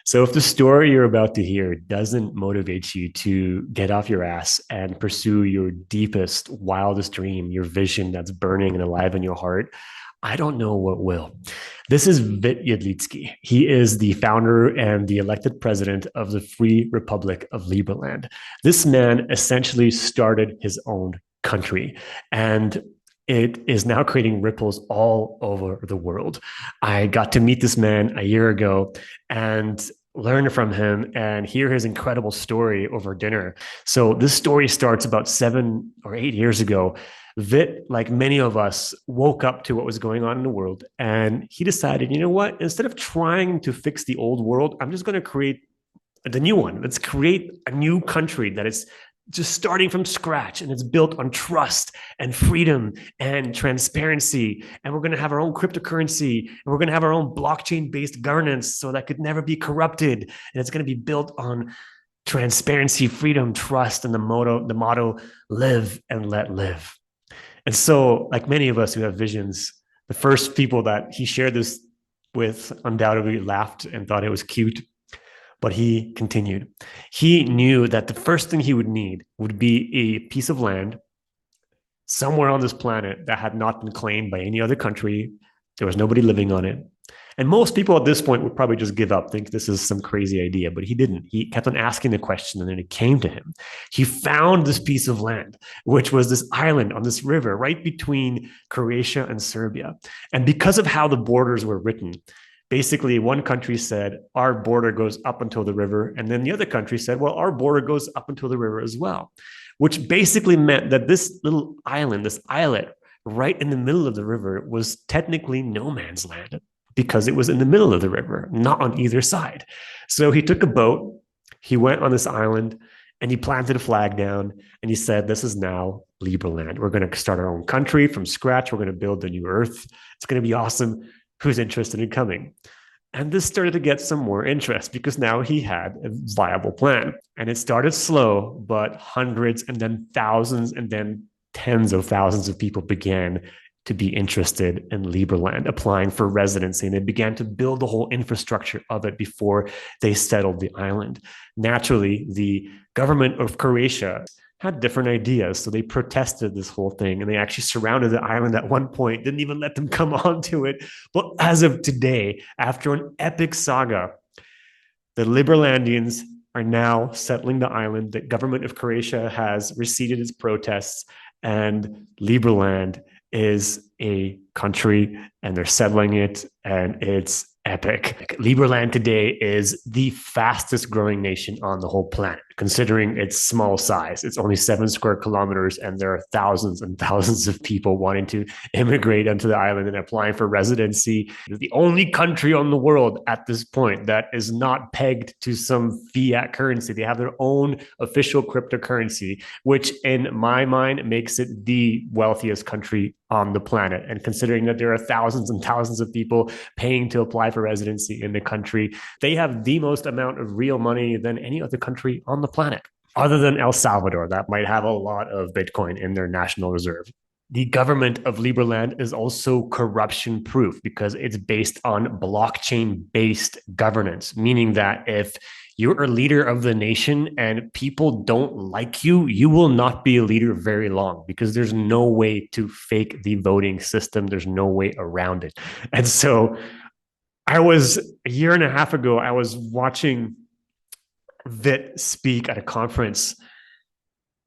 So, if the story you're about to hear doesn't motivate you to get off your ass and pursue your deepest, wildest dream, your vision that's burning and alive in your heart, I don't know what will. This is Vit Yedlitsky. He is the founder and the elected president of the Free Republic of Liberland. This man essentially started his own country, and it is now creating ripples all over the world. I got to meet this man a year ago and learn from him and hear his incredible story over dinner. So this story starts about 7 or 8 years ago. Vit, like many of us, woke up to what was going on in the world, and he decided, you know what? Instead of trying to fix the old world, I'm just going to create the new one. Let's create a new country that is just starting from scratch, and it's built on trust and freedom and transparency. And we're going to have our own cryptocurrency, and we're going to have our own blockchain based governance so that could never be corrupted. And it's going to be built on transparency, freedom, trust, and the motto live and let live. And so, like many of us who have visions, the first people that he shared this with undoubtedly laughed and thought it was cute, but he continued. He knew that the first thing he would need would be a piece of land somewhere on this planet that had not been claimed by any other country. There was nobody living on it. And most people at this point would probably just give up, think this is some crazy idea, but he didn't. He kept on asking the question, and then it came to him. He found this piece of land, which was this island on this river right between Croatia and Serbia. And because of how the borders were written, basically one country said, our border goes up until the river. And then the other country said, well, our border goes up until the river as well, which basically meant that this little island, this islet right in the middle of the river was technically no man's land, because it was in the middle of the river, not on either side. So he took a boat, he went on this island, and he planted a flag down, and he said, this is now Liberland. We're going to start our own country from scratch. We're going to build a new earth. It's going to be awesome. Who's interested in coming? And this started to get some more interest because now he had a viable plan. And it started slow, but hundreds and then thousands and then tens of thousands of people began to be interested in Liberland, applying for residency, and they began to build the whole infrastructure of it before they settled the island. Naturally, the government of Croatia had different ideas, so they protested this whole thing, and they actually surrounded the island at one point, didn't even let them come onto it. But as of today, after an epic saga, the Liberlandians are now settling the island. The government of Croatia has receded its protests, and Liberland is a country, and they're settling it, and it's epic. Liberland today is the fastest growing nation on the whole planet, considering its small size. It's only 7 square kilometers, and there are thousands and thousands of people wanting to immigrate onto the island and applying for residency. It's the only country on the world at this point that is not pegged to some fiat currency. They have their own official cryptocurrency, which in my mind makes it the wealthiest country on the planet. And considering that there are thousands and thousands of people paying to apply for residency in the country, they have the most amount of real money than any other country on the planet, other than El Salvador, that might have a lot of Bitcoin in their national reserve. The government of Liberland is also corruption proof because it's based on blockchain based governance, meaning that if you're a leader of the nation and people don't like you, you will not be a leader very long because there's no way to fake the voting system. There's no way around it. And so I was a year and a half ago, I was watching Vit speak at a conference,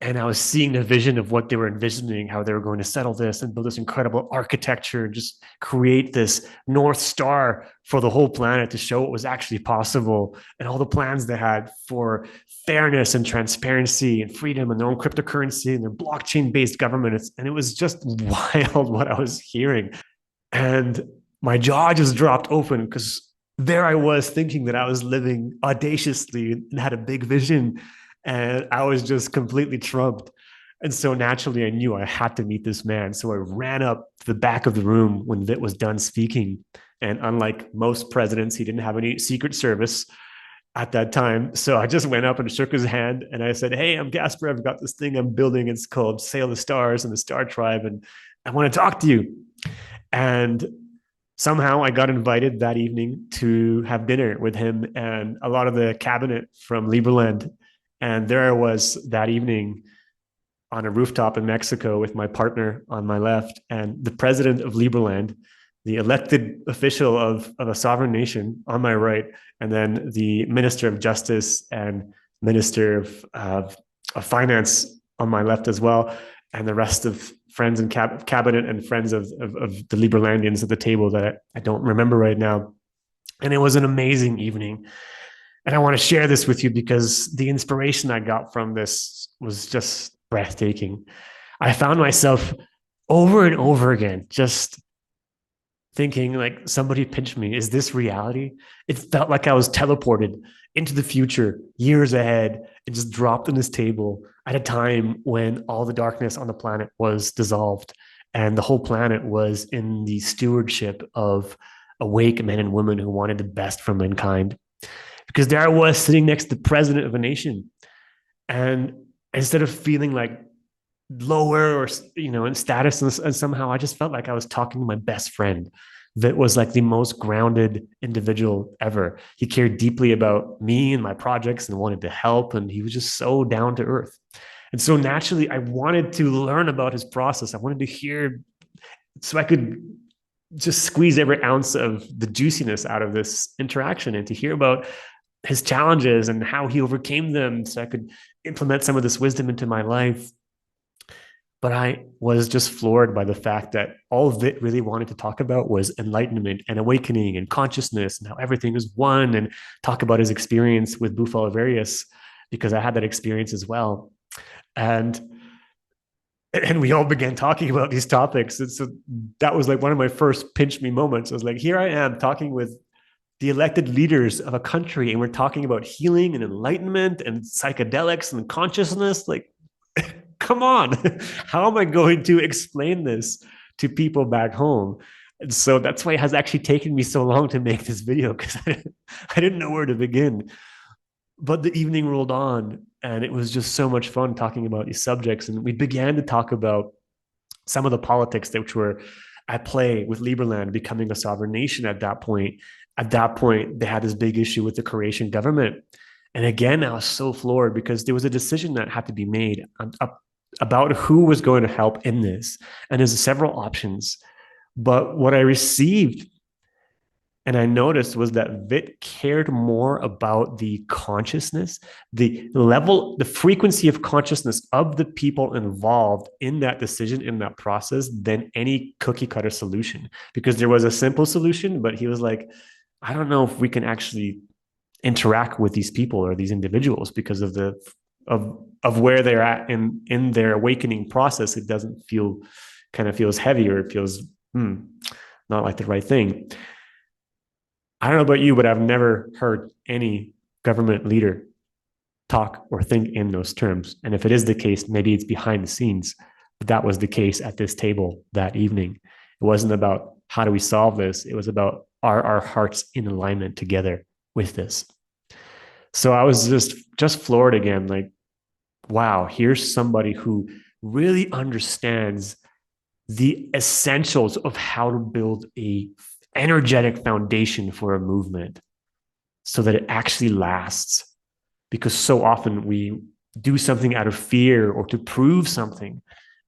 and I was seeing the vision of what they were envisioning, how they were going to settle this and build this incredible architecture and just create this North Star for the whole planet to show what was actually possible, and all the plans they had for fairness and transparency and freedom and their own cryptocurrency and their blockchain-based government. And it was just wild what I was hearing. And my jaw just dropped open because there I was thinking that I was living audaciously and had a big vision, and I was just completely trumped. And so naturally, I knew I had to meet this man. So I ran up to the back of the room when Vit was done speaking. And unlike most presidents, he didn't have any Secret Service at that time. So I just went up and shook his hand, and I said, hey, I'm Gasper. I've got this thing I'm building. It's called Sail the Stars and the Star Tribe, and I want to talk to you. And Somehow I got invited that evening to have dinner with him and a lot of the cabinet from Liberland. And there I was that evening on a rooftop in Mexico with my partner on my left and the president of Liberland, the elected official of a sovereign nation on my right, and then the minister of justice and minister of finance on my left as well, and the rest of friends and cabinet and friends of the Liberlandians at the table that I don't remember right now. And it was an amazing evening. And I want to share this with you because the inspiration I got from this was just breathtaking. I found myself over and over again just thinking like somebody pinched me. Is this reality? It felt like I was teleported into the future, years ahead, and just dropped on this table at a time when all the darkness on the planet was dissolved and the whole planet was in the stewardship of awake men and women who wanted the best for mankind. Because there I was sitting next to the president of a nation. And instead of feeling like lower or in status and somehow I just felt like I was talking to my best friend that was like the most grounded individual ever. He cared deeply about me and my projects and wanted to help, and he was just so down to earth. And so naturally I wanted to learn about his process. I wanted to hear so I could just squeeze every ounce of the juiciness out of this interaction and to hear about his challenges and how he overcame them so I could implement some of this wisdom into my life. But I was just floored by the fact that all Vit really wanted to talk about was enlightenment and awakening and consciousness and how everything is one, and talk about his experience with Bufalvarius, because I had that experience as well. And we all began talking about these topics. And so that was like one of my first pinch me moments. I was like, here I am talking with the elected leaders of a country, and we're talking about healing and enlightenment and psychedelics and consciousness. Like, come on, how am I going to explain this to people back home? And so that's why it has actually taken me so long to make this video, because I didn't know where to begin. But the evening rolled on, and it was just so much fun talking about these subjects. And we began to talk about some of the politics which were at play with Liberland becoming a sovereign nation at that point. At that point, they had this big issue with the Croatian government. And again, I was so floored because there was a decision that had to be made about who was going to help in this. And there's several options. But what I received and I noticed was that Vit cared more about the consciousness, the level, the frequency of consciousness of the people involved in that decision, in that process, than any cookie cutter solution. Because there was a simple solution, but he was like, I don't know if we can actually interact with these people or these individuals because of the of where they're at in their awakening process. It doesn't feel, kind of feels heavy, or it feels not like the right thing. I don't know about you, but I've never heard any government leader talk or think in those terms. And if it is the case, maybe it's behind the scenes. But that was the case at this table that evening. It wasn't about how do we solve this. It was about are our hearts in alignment together with this. So I was just floored again, like, wow, here's somebody who really understands the essentials of how to build a energetic foundation for a movement so that it actually lasts. Because so often we do something out of fear or to prove something.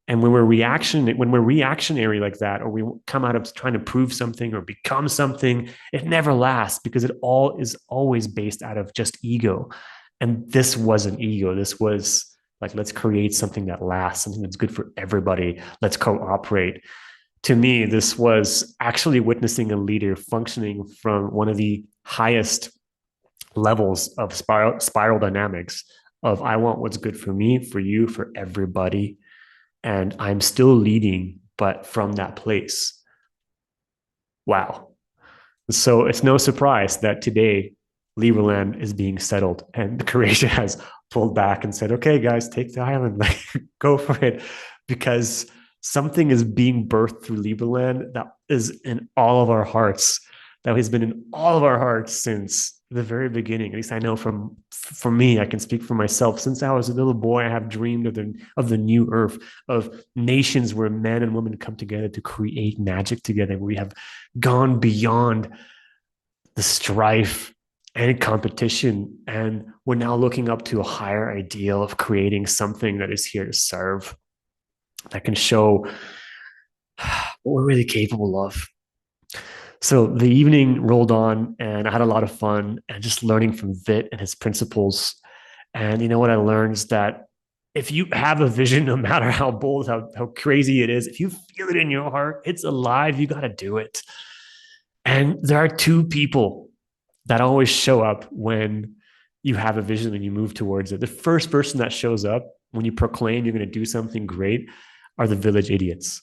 And when we're reactionary like that, or we come out of trying to prove something or become something, it never lasts because it all is always based out of just ego. And this wasn't ego. This was like, let's create something that lasts, something that's good for everybody. Let's cooperate. To me, this was actually witnessing a leader functioning from one of the highest levels of spiral dynamics of I want what's good for me, for you, for everybody. And I'm still leading, but from that place. Wow. So it's no surprise that today Liberland is being settled and Croatia has pulled back and said, okay, guys, take the island, like, go for it. Because something is being birthed through Liberland that is in all of our hearts, that has been in all of our hearts since the very beginning. At least I know for me, I can speak for myself. Since I was a little boy, I have dreamed of the new earth, of nations where men and women come together to create magic together. We have gone beyond the strife and competition, and we're now looking up to a higher ideal of creating something that is here to serve, that can show what we're really capable of. So the evening rolled on, and I had a lot of fun and just learning from Vit and his principles. And you know what I learned is that if you have a vision, no matter how bold, how crazy it is, if you feel it in your heart, it's alive, you got to do it. And there are two people that always show up when you have a vision and you move towards it. The first person that shows up when you proclaim you're going to do something great are the village idiots.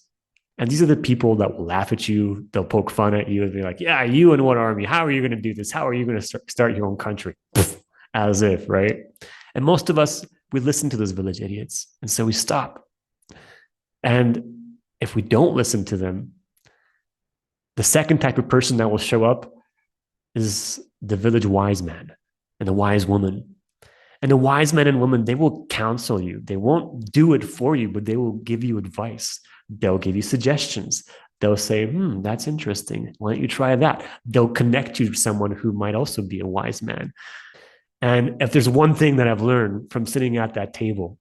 And these are the people that will laugh at you. They'll poke fun at you and be like, yeah, you and what army? How are you going to do this? How are you going to start your own country? As if, right? And most of us, we listen to those village idiots. And so we stop. And if we don't listen to them, the second type of person that will show up is the village wise man and the wise woman. And the wise men and women, they will counsel you. They won't do it for you, but they will give you advice. They'll give you suggestions. They'll say, that's interesting. Why don't you try that? They'll connect you to someone who might also be a wise man. And if there's one thing that I've learned from sitting at that table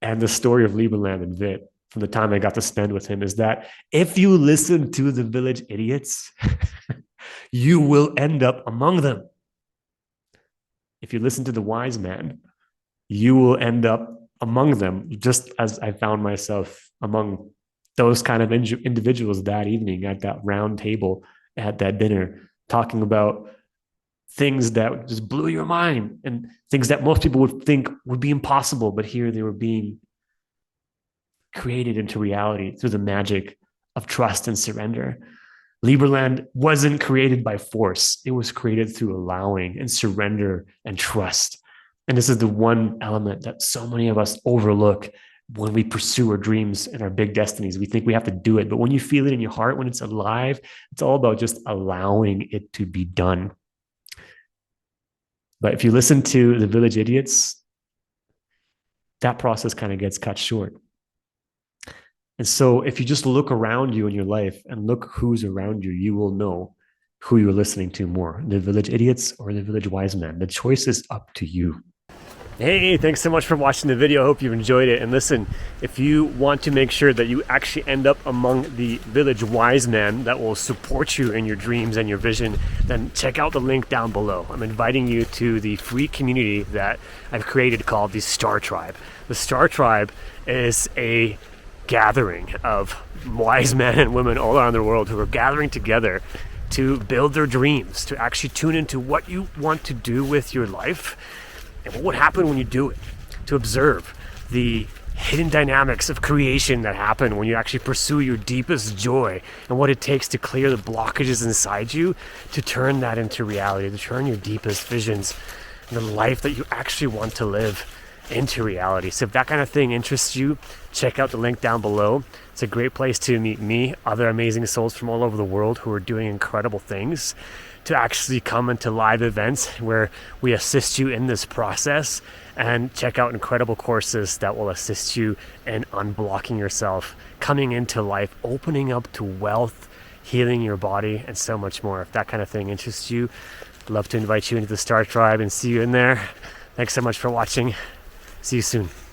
and the story of Liberland and Vit from the time I got to spend with him is that if you listen to the village idiots, you will end up among them. If you listen to the wise man, you will end up among them, just as I found myself among those kind of individuals that evening at that round table at that dinner, talking about things that just blew your mind and things that most people would think would be impossible, but here they were being created into reality through the magic of trust and surrender. Liberland wasn't created by force. It was created through allowing and surrender and trust. And this is the one element that so many of us overlook when we pursue our dreams and our big destinies. We think we have to do it, but when you feel it in your heart, when it's alive, it's all about just allowing it to be done. But if you listen to the village idiots, that process kind of gets cut short. And so if you just look around you in your life and look who's around you, you will know who you're listening to more, the village idiots or the village wise men. The choice is up to you. Hey, thanks so much for watching the video. I hope you enjoyed it. And listen, if you want to make sure that you actually end up among the village wise men that will support you in your dreams and your vision, then check out the link down below. I'm inviting you to the free community that I've created called the Star Tribe. The Star Tribe is a gathering of wise men and women all around the world who are gathering together to build their dreams, to actually tune into what you want to do with your life and what would happen when you do it, to observe the hidden dynamics of creation that happen when you actually pursue your deepest joy and what it takes to clear the blockages inside you, to turn that into reality, to turn your deepest visions and the life that you actually want to live into reality. So if that kind of thing interests you, check out the link down below. It's a great place to meet me, other amazing souls from all over the world who are doing incredible things, to actually come into live events where we assist you in this process, and check out incredible courses that will assist you in unblocking yourself, coming into life, opening up to wealth, healing your body, and so much more. If that kind of thing interests you, I'd love to invite you into the Star Tribe and see you in there. Thanks so much for watching. See you soon.